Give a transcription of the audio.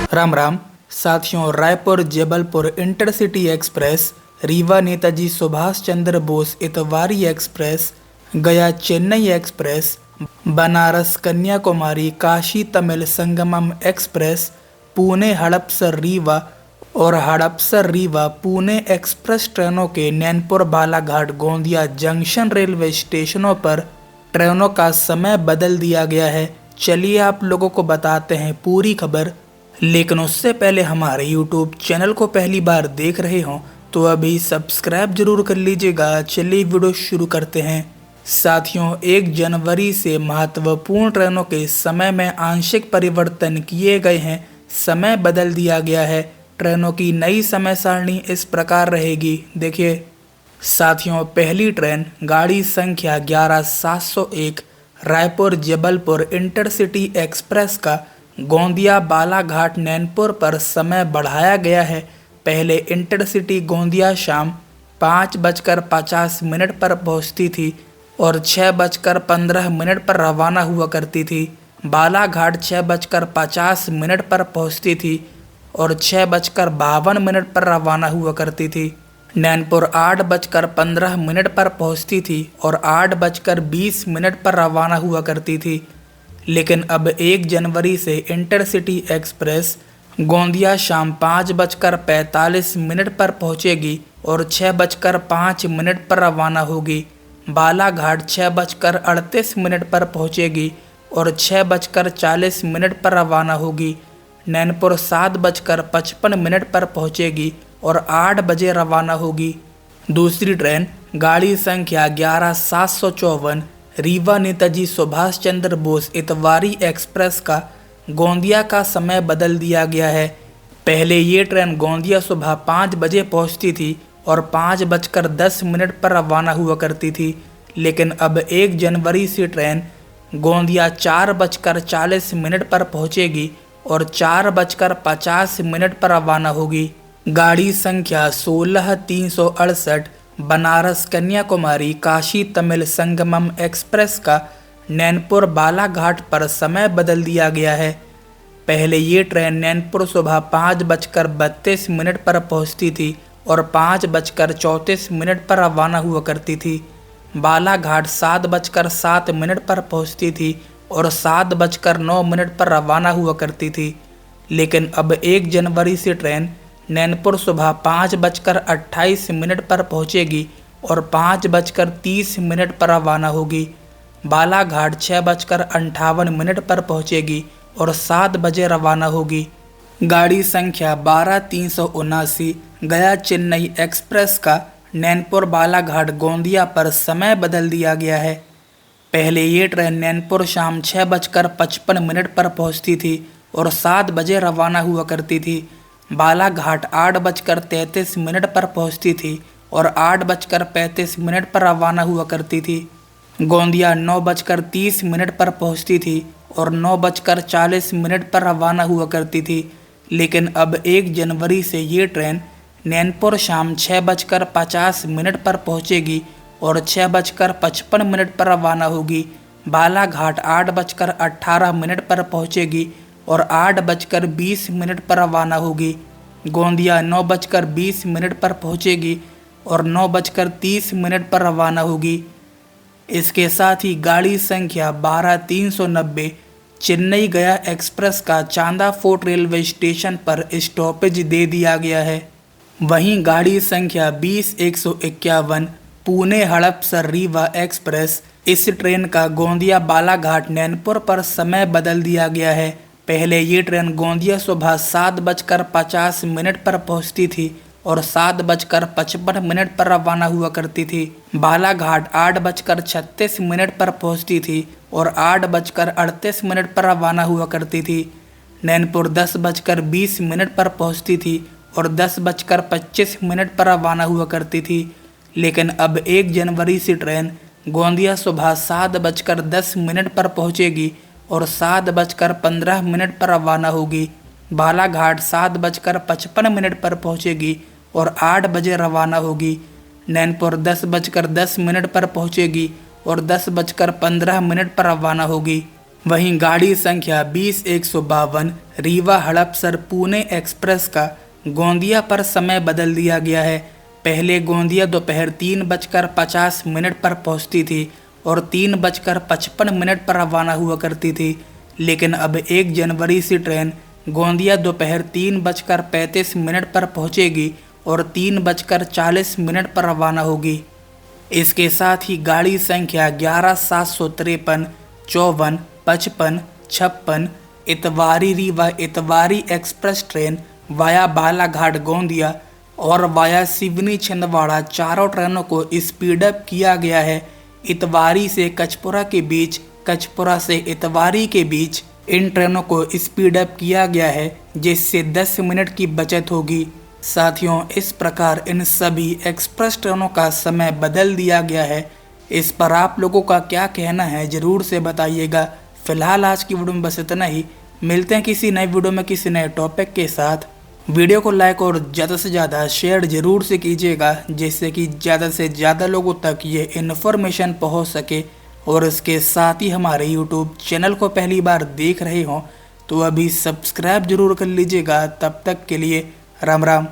राम राम साथियों, Raipur Jabalpur intercity express, Rewa Netaji Subhash Chandra Bose Itwari express, गया Chennai express, Banaras Kanyakumari Kashi Tamil Sangamam express, Pune Hadapsar Rewa और हड़पसर रीवा पुणे एक्सप्रेस ट्रेनों के नैनपुर बालाघाट गोंदिया जंक्शन रेलवे स्टेशनों पर ट्रेनों का समय बदल दिया गया है। चलिए आप लोगों को बताते हैं पूरी खबर, लेकिन उससे पहले हमारे YouTube चैनल को पहली बार देख रहे हो तो अभी सब्सक्राइब जरूर कर लीजिएगा। चलिए वीडियो शुरू करते हैं। साथियों, 1 जनवरी से महत्वपूर्ण ट्रेनों के समय में आंशिक परिवर्तन किए गए हैं। समय बदल दिया गया है। ट्रेनों की नई समय सारणी इस प्रकार रहेगी। देखिए साथियों, पहली ट्रेन गाड़ी संख्या 11701 रायपुर जबलपुर इंटरसिटी एक्सप्रेस का गोंदिया बालाघाट नैनपुर पर समय बढ़ाया गया है। पहले इंटरसिटी गोंदिया शाम 5:50 पर पहुंचती थी और 6:15 पर रवाना हुआ करती थी। बालाघाट 6:50 पर पहुंचती थी और 6:52 पर रवाना हुआ करती थी। नैनपुर 8:15 पर पहुंचती थी और 8:20 पर रवाना हुआ करती थी। लेकिन अब 1 जनवरी से इंटरसिटी एक्सप्रेस गोंदिया शाम 5:45 पर पहुंचेगी और 6:05 पर रवाना होगी। बालाघाट 6:38 पर पहुंचेगी और 6:40 पर रवाना होगी। नैनपुर 7:55 पर पहुंचेगी और 8 बजे रवाना होगी। दूसरी ट्रेन गाड़ी संख्या 11754 रीवा नेताजी सुभाष चंद्र बोस इतवारी एक्सप्रेस का गोंदिया का समय बदल दिया गया है। पहले ये ट्रेन गोंदिया सुबह 5 बजे पहुंचती थी और 5:10 पर रवाना हुआ करती थी। लेकिन अब 1 जनवरी से ट्रेन गोंदिया 4:40 पर पहुंचेगी और 4:50 पर रवाना होगी। गाड़ी संख्या 16368 बनारस कन्याकुमारी काशी तमिल संगमम एक्सप्रेस का नैनपुर बालाघाट पर समय बदल दिया गया है। पहले ये ट्रेन नैनपुर सुबह 5:32 पर पहुंचती थी और 5:34 पर रवाना हुआ करती थी। बालाघाट 7:07 पर पहुंचती थी और 7:09 पर रवाना हुआ करती थी। लेकिन अब 1 जनवरी से ट्रेन नैनपुर सुबह 5:28 पर पहुंचेगी और 5:30 पर रवाना होगी। बालाघाट 6:58 पर पहुंचेगी और 7 बजे रवाना होगी। गाड़ी संख्या 12379 गया चेन्नई एक्सप्रेस का नैनपुर बालाघाट गोंदिया पर समय बदल दिया गया है। पहले ये ट्रेन नैनपुर शाम 6:55 पर पहुंचती थी और 7 बजे रवाना हुआ करती थी। बालाघाट 8:33 पर पहुंचती थी और 8:35 पर रवाना हुआ करती थी। गोंदिया 9:30 पर पहुंचती थी और 9:40 पर रवाना हुआ करती थी। लेकिन अब 1 जनवरी से ये ट्रेन नैनपुर शाम 6:50 पर पहुंचेगी और 6:55 पर रवाना होगी। बालाघाट 8:18 पर पहुंचेगी और 8:20 पर रवाना होगी। गोंदिया 9:20 पर पहुंचेगी और 9:30 पर रवाना होगी। इसके साथ ही गाड़ी संख्या 12390 चेन्नई गया एक्सप्रेस का चांदा फोर्ट रेलवे स्टेशन पर स्टॉपेज दे दिया गया है। वहीं गाड़ी संख्या 20151 पुणे हड़पसर रीवा एक्सप्रेस, इस ट्रेन का गोंदिया बालाघाट नैनपुर पर समय बदल दिया गया है। पहले ये ट्रेन गोंदिया सुबह 7:50 पर पहुंचती थी और 7:55 पर रवाना हुआ करती थी। बालाघाट 8:36 पर पहुंचती थी और 8:38 पर रवाना हुआ करती थी। नैनपुर 10:20 पर पहुंचती थी और 10:25 पर रवाना हुआ करती थी। लेकिन अब 1 जनवरी से ट्रेन गोंदिया सुबह 7:10 पर पहुंचेगी और 7:15 पर रवाना होगी। बालाघाट 7:55 पर पहुंचेगी और 8 बजे रवाना होगी। नैनपुर 10:10 पर पहुंचेगी और 10:15 पर रवाना होगी। वहीं गाड़ी संख्या 20152 रीवा हड़पसर पुणे एक्सप्रेस का गोंदिया पर समय बदल दिया गया है। पहले गोंदिया दोपहर 3:50 पर पहुंचती थी और 3:55 पर रवाना हुआ करती थी, लेकिन अब 1 जनवरी से ट्रेन गोंदिया दोपहर 3:35 पर पहुंचेगी और 3:40 पर रवाना होगी। इसके साथ ही गाड़ी संख्या 11753, 54, 55, 56 Itwari Rewa Itwari express train via Balaghat Gondia और वाया सिवनी छिंदवाड़ा चारों ट्रेनों को स्पीड अप किया गया है। इतवारी से कचपुरा के बीच, कचपुरा से इतवारी के बीच इन ट्रेनों को स्पीड अप किया गया है, जिससे 10 मिनट की बचत होगी। साथियों, इस प्रकार इन सभी एक्सप्रेस ट्रेनों का समय बदल दिया गया है। इस पर आप लोगों का क्या कहना है ज़रूर से बताइएगा। फिलहाल आज की वीडियो में बस इतना ही। मिलते हैं किसी नए वीडियो में किसी नए टॉपिक के साथ। वीडियो को लाइक और ज़्यादा से ज़्यादा शेयर ज़रूर से कीजिएगा, जिससे कि ज़्यादा से ज़्यादा लोगों तक ये इन्फॉर्मेशन पहुंच सके। और इसके साथ ही हमारे यूट्यूब चैनल को पहली बार देख रहे हों तो अभी सब्सक्राइब जरूर कर लीजिएगा। तब तक के लिए राम राम।